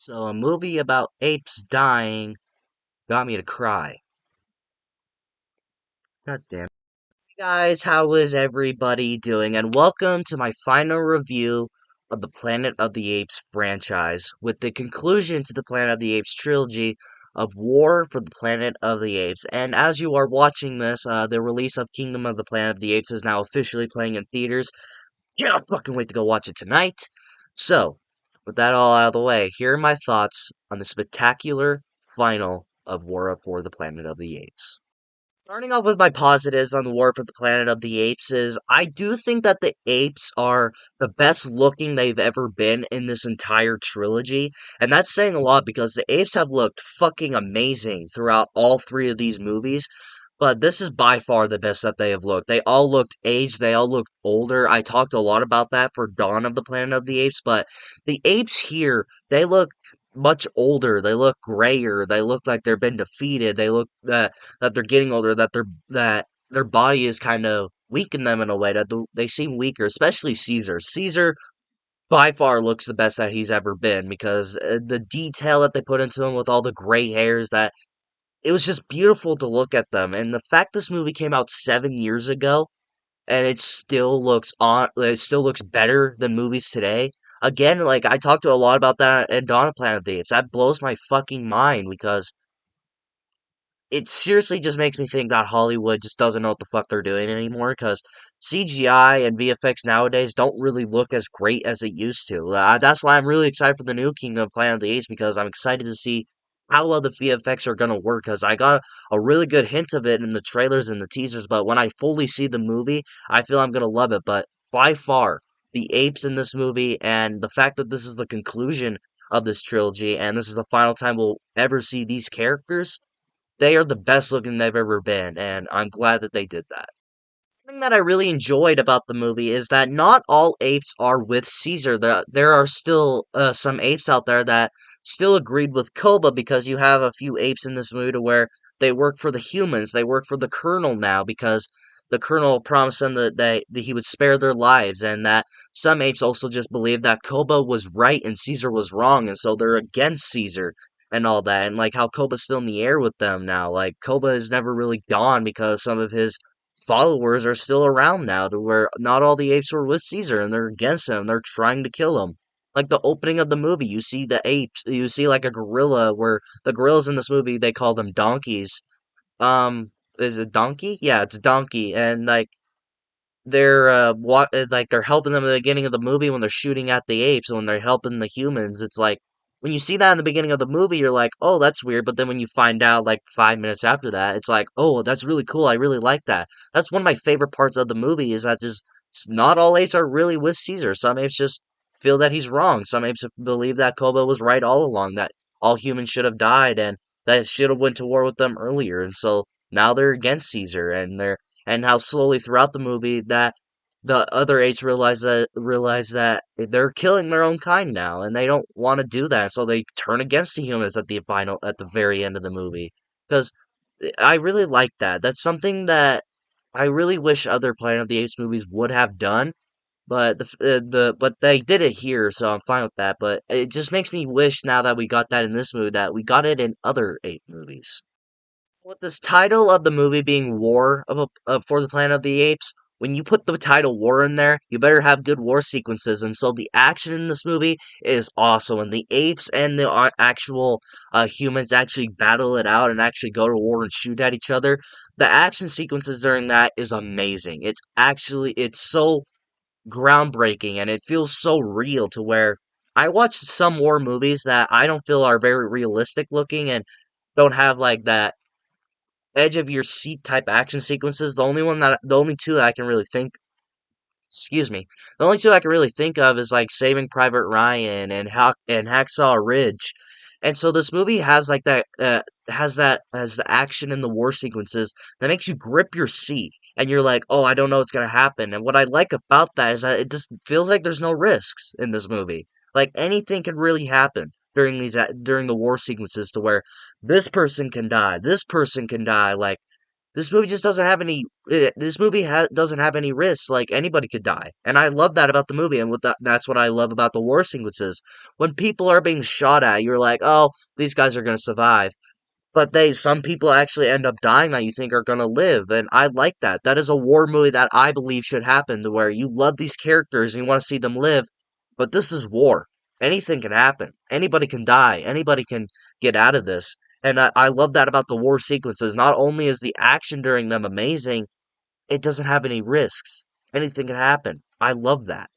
So a movie about apes dying got me to cry. God damn. Hey guys, how is everybody doing? And welcome to my final review of the Planet of the Apes franchise, with the conclusion to the Planet of the Apes trilogy of War for the Planet of the Apes. And as you are watching this, the release of Kingdom of the Planet of the Apes is now officially playing in theaters. Can't fucking wait to go watch it tonight. So, with that all out of the way, here are my thoughts on the spectacular final of War for the Planet of the Apes. Starting off with my positives on the War for the Planet of the Apes is I do think that the apes are the best looking they've ever been in this entire trilogy. And that's saying a lot because the apes have looked fucking amazing throughout all three of these movies. But this is by far the best that they have looked. They all looked aged, they all looked older. I talked a lot about that for Dawn of the Planet of the Apes, but the apes here, they look much older. They look grayer. They look like they've been defeated. They look that they're getting older, that their body is kind of weakened them in a way they seem weaker, especially Caesar. Caesar by far looks the best that he's ever been because the detail that they put into him with all the gray hairs that it was just beautiful to look at them. And the fact this movie came out 7 years ago and it still looks better than movies today. Again, like I talked to a lot about that in Dawn of Planet of the Apes. That blows my fucking mind because it seriously just makes me think that Hollywood just doesn't know what the fuck they're doing anymore because CGI and VFX nowadays don't really look as great as it used to. That's why I'm really excited for the new Kingdom of Planet of the Apes because I'm excited to see how well the VFX are going to work because I got a really good hint of it in the trailers and the teasers, but when I fully see the movie, I feel I'm going to love it. But by far, the apes in this movie and the fact that this is the conclusion of this trilogy and this is the final time we'll ever see these characters, they are the best looking they've ever been, and I'm glad that they did that. Thing that I really enjoyed about the movie is that not all apes are with Caesar. There are still some apes out there that still agreed with Koba because you have a few apes in this movie to where they work for the humans. They work for the Colonel now because the Colonel promised them that he would spare their lives, and that some apes also just believe that Koba was right and Caesar was wrong, and so they're against Caesar and all that. And like how Koba's still in the air with them now. Like Koba is never really gone because some of his followers are still around now to where not all the apes were with Caesar and they're against him. They're trying to kill him. Like the opening of the movie, you see the apes, you see like a gorilla where the gorillas in this movie, they call them donkeys. Is it donkey? Yeah, it's donkey. And like like they're helping them at the beginning of the movie when they're shooting at the apes, when they're helping the humans. It's like when you see that in the beginning of the movie, you're like, oh, that's weird. But then when you find out like 5 minutes after that, it's like, oh, that's really cool. I really like that. That's one of my favorite parts of the movie is that just not all apes are really with Caesar. Some apes just feel that he's wrong. Some apes believe that Koba was right all along, that all humans should have died and that should have went to war with them earlier. And so now they're against Caesar and how slowly throughout the movie that the other apes realize that they're killing their own kind now, and they don't want to do that, so they turn against the humans at the very end of the movie. Because I really like that. That's something that I really wish other Planet of the Apes movies would have done. But but they did it here, so I'm fine with that. But it just makes me wish now that we got that in this movie that we got it in other ape movies. With this title of the movie being for the Planet of the Apes, when you put the title War in there, you better have good war sequences. And so the action in this movie is awesome. And the apes and the actual humans actually battle it out and actually go to war and shoot at each other. The action sequences during that is amazing. It's so groundbreaking and it feels so real to where I watched some war movies that I don't feel are very realistic looking and don't have like that edge of your seat type action sequences. The only two that I can really think, excuse me, the only two I can really think of is like Saving Private Ryan and Hacksaw Ridge. And so this movie has like has the action and the war sequences that makes you grip your seat and you're like, "Oh, I don't know what's going to happen." And what I like about that is that it just feels like there's no risks in this movie. Like anything can really happen during the war sequences to where this person can die, this person can die. Like This movie just doesn't have any. This movie doesn't have any risks. Like anybody could die, and I love that about the movie, and that's what I love about the war sequences. When people are being shot at, you're like, oh, these guys are gonna survive. But some people actually end up dying that you think are gonna live, and I like that. That is a war movie that I believe should happen, to where you love these characters and you want to see them live, but this is war. Anything can happen. Anybody can die. Anybody can get out of this. And I love that about the war sequences. Not only is the action during them amazing, it doesn't have any risks. Anything can happen. I love that.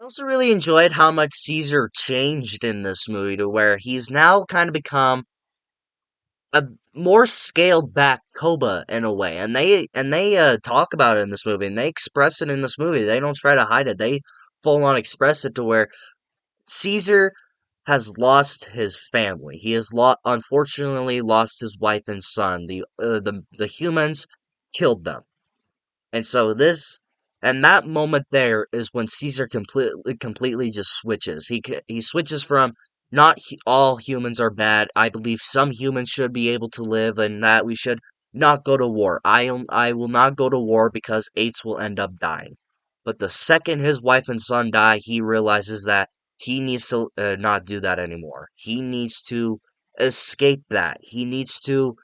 I also really enjoyed how much Caesar changed in this movie, to where he's now kind of become a more scaled back Koba in a way, and they talk about it in this movie, and they express it in this movie. They don't try to hide it. They full on express it, to where Caesar has lost his family. He has unfortunately lost his wife and son. The humans killed them. And so and that moment there is when Caesar completely just switches. He switches from not all humans are bad. I believe some humans should be able to live, and that we should not go to war. I will not go to war because apes will end up dying. But the second his wife and son die, he realizes that he needs to not do that anymore. He needs to escape that. He needs to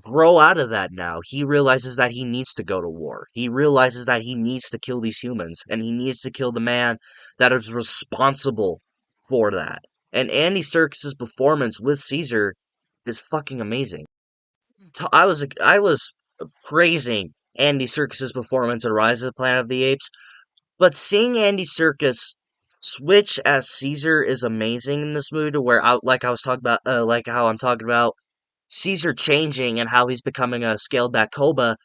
grow out of that now. He realizes that he needs to go to war. He realizes that he needs to kill these humans, and he needs to kill the man that is responsible for that. And Andy Serkis's performance with Caesar is fucking amazing. I was praising Andy Serkis's performance in Rise of the Planet of the Apes, but seeing Andy Serkis switch as Caesar is amazing in this movie. To where, like I was talking about, like how I'm talking about Caesar changing and how he's becoming a scaled back Koba.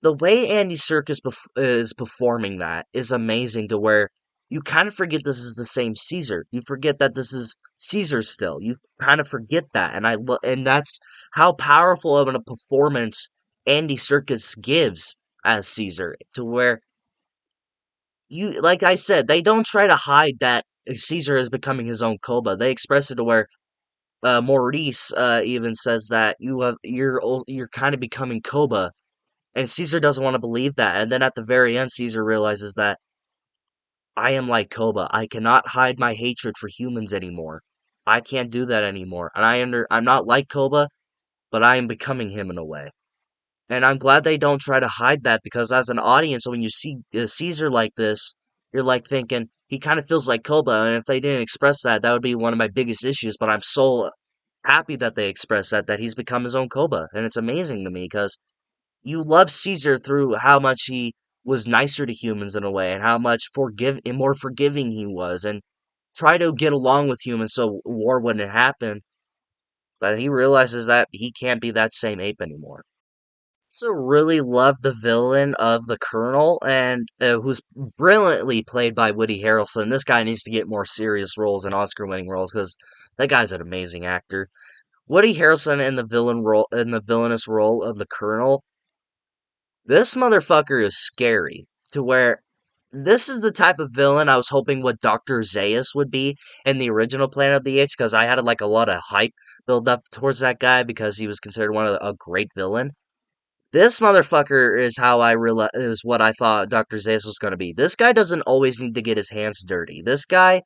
The way Andy Serkis is performing that is amazing, to where you kind of forget this is the same Caesar. You forget that this is Caesar still. You kind of forget that, and and that's how powerful of a performance Andy Serkis gives as Caesar. To where like I said, they don't try to hide that Caesar is becoming his own Koba. They express it to where Maurice even says that you're kind of becoming Koba, and Caesar doesn't want to believe that. And then at the very end, Caesar realizes that I am like Koba. I cannot hide my hatred for humans anymore. I can't do that anymore. And I'm not like Koba, but I am becoming him in a way. And I'm glad they don't try to hide that, because as an audience, when you see Caesar like this, you're like thinking he kind of feels like Koba. And if they didn't express that, that would be one of my biggest issues. But I'm so happy that they express that he's become his own Koba, and it's amazing to me, because you love Caesar through how much he was nicer to humans in a way, and how much more forgiving he was, and try to get along with humans so war wouldn't happen. But he realizes that he can't be that same ape anymore. Also, really love the villain of the Colonel, and who's brilliantly played by Woody Harrelson. This guy needs to get more serious roles and Oscar-winning roles, because that guy's an amazing actor. Woody Harrelson in the villainous role of the Colonel. This motherfucker is scary, to where this is the type of villain I was hoping what Dr. Zaius would be in the original Planet of the Apes, because I had like a lot of hype built up towards that guy because he was considered a great villain. This motherfucker is what I thought Dr. Zaius was going to be. This guy doesn't always need to get his hands dirty. This guy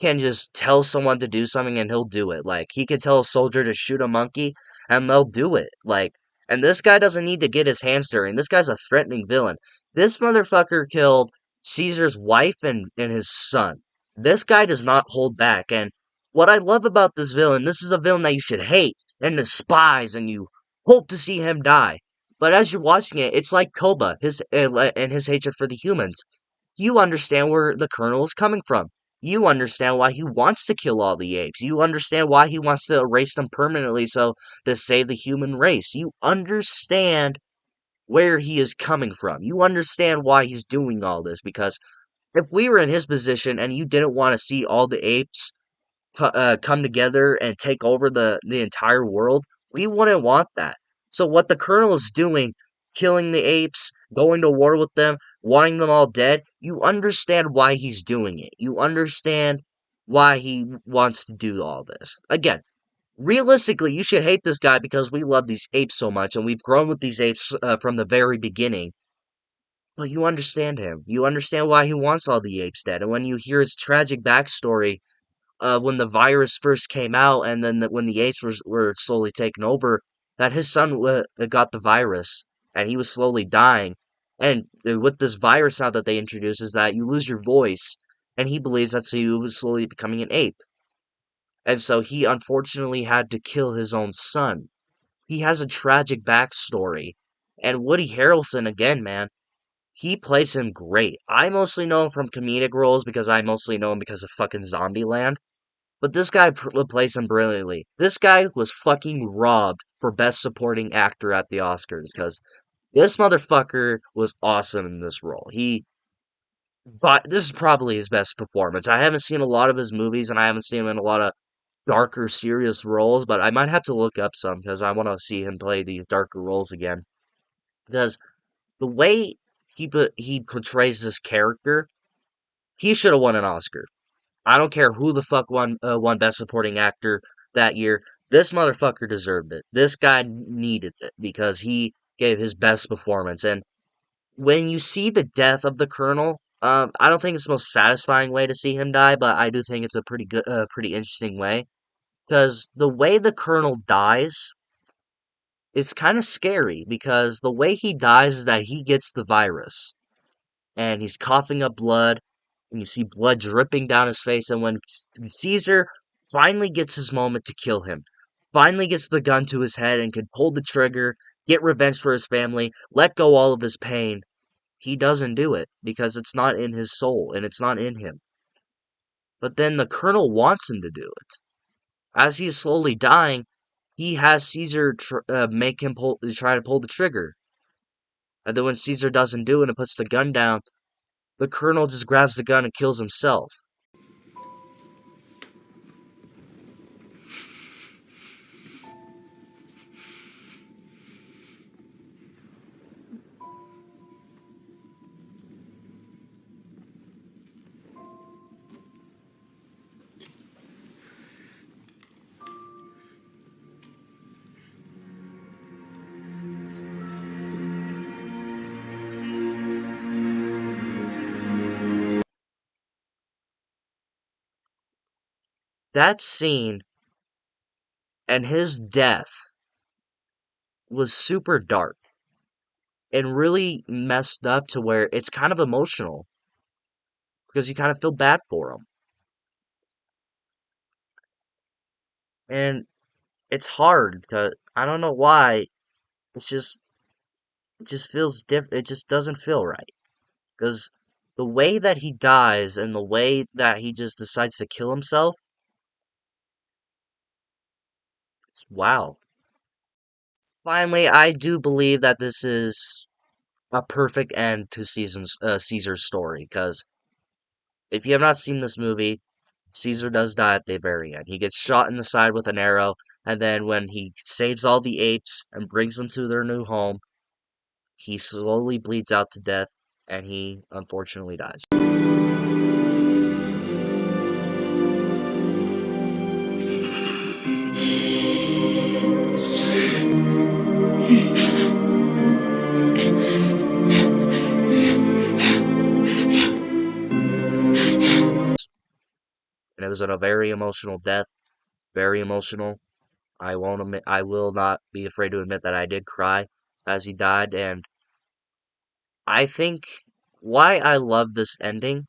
can just tell someone to do something and he'll do it. Like, he can tell a soldier to shoot a monkey and they'll do it. Like, and this guy doesn't need to get his hands dirty. This guy's a threatening villain. This motherfucker killed Caesar's wife and his son. This guy does not hold back. And what I love about this villain, this is a villain that you should hate and despise, and you hope to see him die. But as you're watching it, it's like Koba, and his hatred for the humans. You understand where the Colonel is coming from. You understand why he wants to kill all the apes. You understand why he wants to erase them permanently so to save the human race. You understand where he is coming from. You understand why he's doing all this, because if we were in his position and you didn't want to see all the apes come together and take over the entire world, we wouldn't want that. So what the Colonel is doing, killing the apes, going to war with them, wanting them all dead, you understand why he's doing it. You understand why he wants to do all this. Again, Realistically, you should hate this guy because we love these apes so much, and we've grown with these apes from the very beginning. But you understand him. You understand why he wants all the apes dead. And when you hear his tragic backstory, when the virus first came out, and then when the apes were slowly taken over, that his son got the virus, and he was slowly dying. And with this virus now that they introduce is that you lose your voice, and he believes that's you was slowly becoming an ape. And so he unfortunately had to kill his own son. He has a tragic backstory. And Woody Harrelson, again, man, he plays him great. I mostly know him from comedic roles because I mostly know him because of fucking Zombieland. But this guy plays him brilliantly. This guy was fucking robbed for Best Supporting Actor at the Oscars because this motherfucker was awesome in this role. But this is probably his best performance. I haven't seen a lot of his movies and I haven't seen him in a lot of darker, serious roles, but I might have to look up some because I want to see him play these darker roles again. Because the way he portrays this character, he should have won an Oscar. I don't care who the fuck won Best Supporting Actor that year. This motherfucker deserved it. This guy needed it because he gave his best performance. And when you see the death of the Colonel, I don't think it's the most satisfying way to see him die, but I do think it's a pretty good, pretty interesting way. Because the way the Colonel dies is kind of scary. Because the way he dies is that he gets the virus and he's coughing up blood, and you see blood dripping down his face. And when Caesar finally gets his moment to kill him, finally gets the gun to his head and can pull the trigger, get revenge for his family, let go all of his pain, he doesn't do it because it's not in his soul and it's not in him. But then the Colonel wants him to do it. As he is slowly dying, he has Caesar make him try to pull the trigger. And then when Caesar doesn't do it and puts the gun down, the Colonel just grabs the gun and kills himself. That scene and his death was super dark and really messed up to where it's kind of emotional because you kind of feel bad for him. And it's hard because I don't know why. It's just it just feels different. It just doesn't feel right because the way that he dies and the way that he just decides to kill himself, it's wow. Finally, I do believe that this is a perfect end to Caesar's story because if you have not seen this movie, Caesar does die at the very end. He gets shot in the side with an arrow, and then when he saves all the apes and brings them to their new home, he slowly bleeds out to death, and he unfortunately dies. And it was a very emotional death, very emotional. I will not be afraid to admit that I did cry as he died, and I think why I love this ending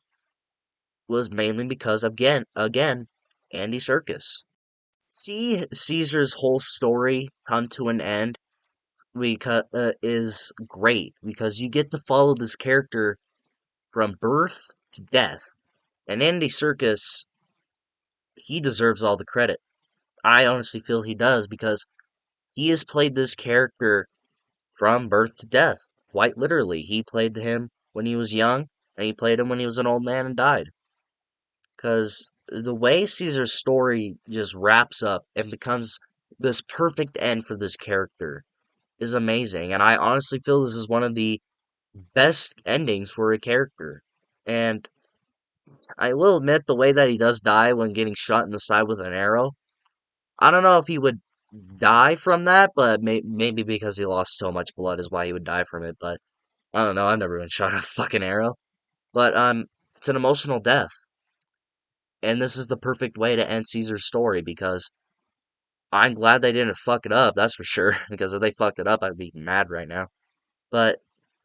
was mainly because again, Andy Serkis. See Caesar's whole story come to an end because is great because you get to follow this character from birth to death. And Andy Serkis, he deserves all the credit. I honestly feel he does because he has played this character from birth to death. Quite literally, he played him when he was young, and he played him when he was an old man and died. Because the way Caesar's story just wraps up and becomes this perfect end for this character is amazing. And I honestly feel this is one of the best endings for a character. And I will admit the way that he does die when getting shot in the side with an arrow, I don't know if he would die from that, but maybe because he lost so much blood is why he would die from it. But I don't know. I've never been shot a fucking arrow. But it's an emotional death, and this is the perfect way to end Caesar's story because I'm glad they didn't fuck it up. That's for sure. Because if they fucked it up, I'd be mad right now. But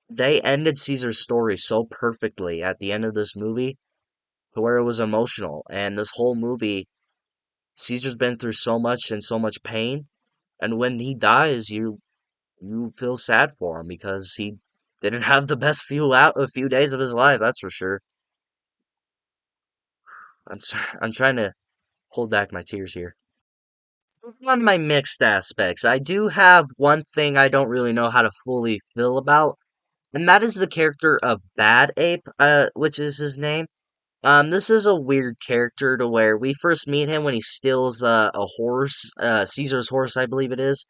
they ended Caesar's story so perfectly at the end of this movie to where it was emotional. And this whole movie, Caesar's been through so much and so much pain. And when he dies, you feel sad for him because he didn't have the best a few days of his life. That's for sure. I'm trying to hold back my tears here. On my mixed aspects, I do have one thing I don't really know how to fully feel about, and that is the character of Bad Ape, which is his name. This is a weird character to where we first meet him when he steals a horse, Caesar's horse, I believe it is,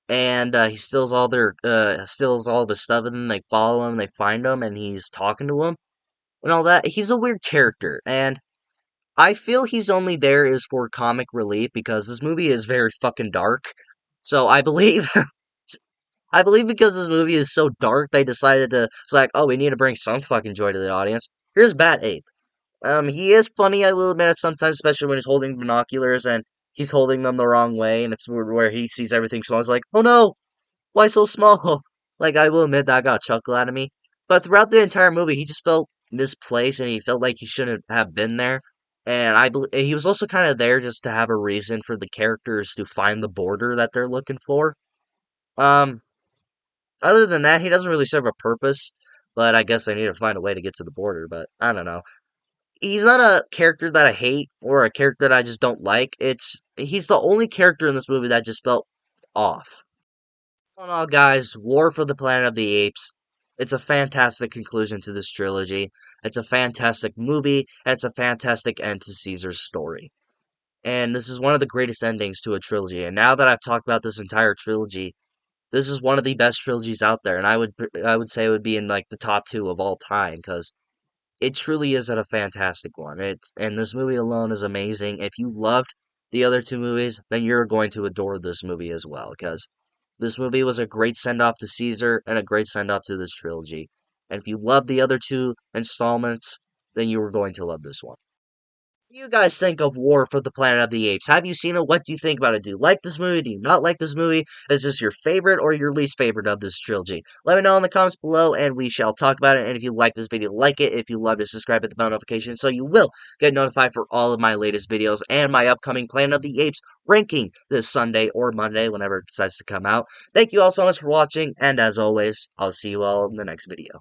and he steals all of his stuff, and then they follow him, they find him, and he's talking to him and all that. He's a weird character, and I feel he's only there is for comic relief because this movie is very fucking dark. So I believe I believe because this movie is so dark, they decided to it's like, oh, we need to bring some fucking joy to the audience. Here's Bat Ape. He is funny, I will admit it sometimes, especially when he's holding binoculars and he's holding them the wrong way, and it's where he sees everything small. He's like, oh no, why so small? Like, I will admit that got a chuckle out of me. But throughout the entire movie, he just felt misplaced and he felt like he shouldn't have been there. And he was also kind of there just to have a reason for the characters to find the border that they're looking for. Um, Other than that, he doesn't really serve a purpose. But I guess they need to find a way to get to the border. But I don't know. He's not a character that I hate or a character that I just don't like. He's the only character in this movie that just felt off. All in all, guys, War for the Planet of the Apes. It's a fantastic conclusion to this trilogy. It's a fantastic movie, and it's a fantastic end to Caesar's story. And this is one of the greatest endings to a trilogy. And now that I've talked about this entire trilogy, this is one of the best trilogies out there. And I would say it would be in like the top two of all time because it truly is a fantastic one. And this movie alone is amazing. If you loved the other two movies, then you're going to adore this movie as well because this movie was a great send off to Caesar and a great send off to this trilogy. And if you love the other two installments, then you are going to love this one. What do you guys think of War for the Planet of the Apes? Have you seen it? What do you think about it? Do you like this movie? Do you not like this movie? Is this your favorite or your least favorite of this trilogy? Let me know in the comments below and we shall talk about it. And if you like this video, like it. If you love it, subscribe, hit the bell notification so you will get notified for all of my latest videos and my upcoming Planet of the Apes ranking this Sunday or Monday, whenever it decides to come out. Thank you all so much for watching, and as always, I'll see you all in the next video.